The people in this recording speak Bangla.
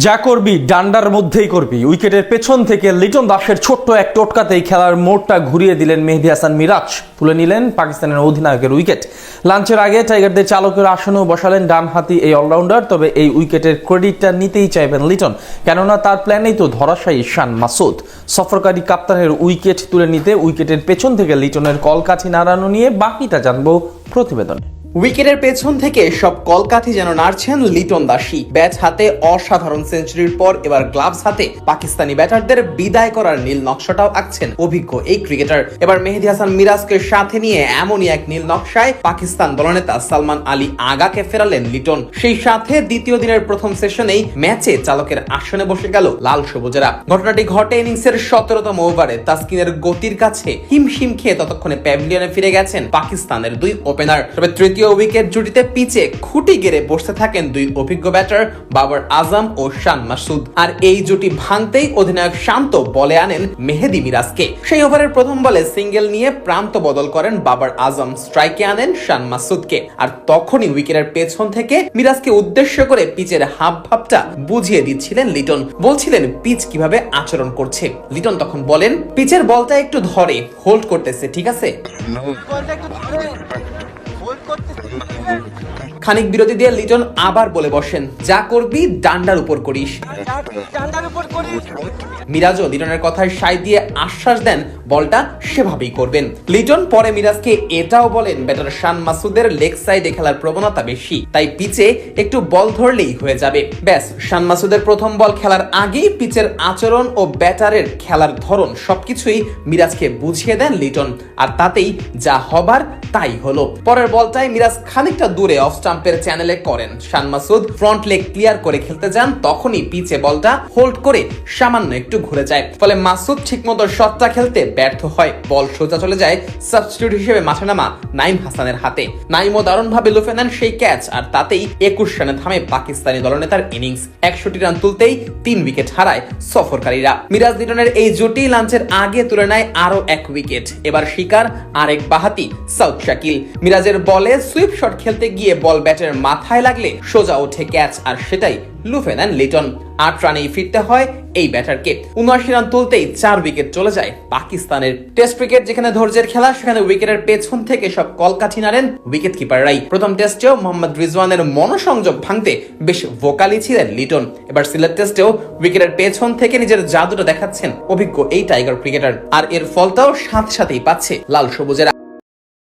যা করবি ডান্ডার মধ্যেই করবি। উইকেটের পেছন থেকে লিটন দাসের ছোট্ট এক টোটকাতেই খেলার মোড়টা ঘুরিয়ে দিলেন মেহেদী হাসান মিরাজ, তুলে নিলেন পাকিস্তানের অধিনায়কের উইকেট। লাঞ্চের আগে টাইগারদের চালকের আসনেও বসালেন ডানহাতি এই অলরাউন্ডার। তবে এই উইকেটের ক্রেডিটটা নিতেই চাইবেন লিটন, কেননা তার প্ল্যানেই তো ধরাশায়ী শান মাসুদ। সফরকারী কাপ্তানের উইকেট তুলে নিতে উইকেটের পেছন থেকে লিটনের কলকাঠি নাড়ানো নিয়ে বাকিটা জানবো প্রতিবেদন। উইকেটের পেছন থেকে সব কলকাঠি যেন নাড়ছেন লিটন দাসী। ব্যাট হাতে অসাধারণ সেঞ্চুরির পর এবার গ্লাভস হাতে পাকিস্তানি ব্যাটারদের বিদায় করার নীল নকশাটাও আঁকছেন অভিজ্ঞ এই ক্রিকেটার। এবার মেহেদী হাসান মিরাজকে সাথে নিয়ে এমনই এক নীল নকশায় পাকিস্তান দলনেতা সালমান আলী আগাকে ফেরালেন লিটন। সেই সাথে দ্বিতীয় দিনের প্রথম সেশনেই ম্যাচে চালকের আসনে বসে গেল লাল সবুজেরা। ঘটনাটি ঘটে ইনিংসের 17তম ওভারে তাসকিনের গতির কাছে হিমশিম খেয়ে ততক্ষণে প্যাভিলিয়নে ফিরে গেছেন পাকিস্তানের দুই ওপেনার। তবে তৃতীয় উইকেট জুটিতে পিচে খুঁটি গেড়ে বসতে থাকেন দুই অভিজ্ঞ ব্যাটার বাবর আজম ও শান মাসুদ। আর এই জুটি ভাঙতেই অধিনায়ক শান্ত বলে আনেন মেহেদী মিরাজকে। সেই ওভারের প্রথম বলে সিঙ্গেল নিয়ে প্রান্ত বদল করেন বাবর আজম, স্ট্রাইকে আনেন শান মাসুদকে। আর তখনই উইকেটের পেছন থেকে মিরাজকে উদ্দেশ্য করে পিচের হাবভাবটা বুঝিয়ে দিচ্ছিলেন লিটন। বলছিলেন পিচ কিভাবে আচরণ করছে। লিটন তখন বলেন, পিচের বলটা একটু ধরে হোল্ড করতেছে, ঠিক আছে। খানিক বিরতি দিয়ে লিটন আবার বলে বসেন, যা করবি ডান্ডার উপর করিস। মিরাজও লিটনের কথায় সায় দিয়ে আশ্বাস দেন বলটা সেভাবেই করবেন। লিটন পরে মিরাজকে এটাও বলেন, ব্যাটার শান মাসুদের লেগ সাইডে খেলার প্রবণতা বেশি, তাই পিচে একটু বল ধরলেই হয়ে যাবে। ব্যাস, শান মাসুদের প্রথম বল খেলার আগেই পিচের আচরণ ও ব্যাটারের খেলার ধরন সবকিছুই মিরাজকে বুঝিয়ে দেন লিটন। আর তাতেই যা হবার তাই হলো। পরের বলটাই মিরাজ খানিকটা দূরে অফ স্টাম্পের চ্যানেলে করেন। শান মাসুদ ফ্রন্ট লেগ ক্লিয়ার করে খেলতে যান, তখনই পিচে বলটা হোল্ড করে সামান্য একটু ঘুরে যায়। ফলে মাসুদ ঠিকমতো শটটা খেলতে ব্যর্থ হয়। বল সোজা চলে যায় সাবস্টিটিউট হিসেবে মাঠে নামা নাইম হাসানের হাতে। নাইমও দারুণভাবে লুফে নেন সেই ক্যাচ। আর তাতেই 21 রানে থামে পাকিস্তানি দলনেতার ইনিংস। 61 রান তুলতেই 3 উইকেট হারায় সফরকারীরা। মিরাজ লিটনের এই জুটি লাঞ্চের আগে তুলে নেয় আরো 1 উইকেট। এবার শিকার আরেক বাহাতি সাউথ শাকিল। মিরাজের বলে সুইপ শট খেলতে গিয়ে বল ব্যাটের মাথায় লাগলে সোজা ওঠে ক্যাচ, আর সেটাই লুফে নেন লিটন। 8 রানেই ফিরতে হয় এই ব্যাটারকে। 79 রান তুলতেই 4 উইকেট চলে যায় পাকিস্তানের। টেস্ট ক্রিকেট যেখানে ধৈর্যের খেলা, সেখানে উইকেটের পেছন থেকে সব কলকাঠি নাড়েন উইকেট কিপাররাই। প্রথম টেস্টেও মোহাম্মদ রিজওয়ানের মনোসংযোগ ভাঙতে বেশ ভোকালি ছিলেন লিটন। এবার সিলেট টেস্টেও উইকেটের পেছন থেকে নিজের জাদুটা দেখাচ্ছেন অভিজ্ঞ এই টাইগার ক্রিকেটার। আর এর ফলটাও সাথে সাথেই পাচ্ছে লাল সবুজেরা।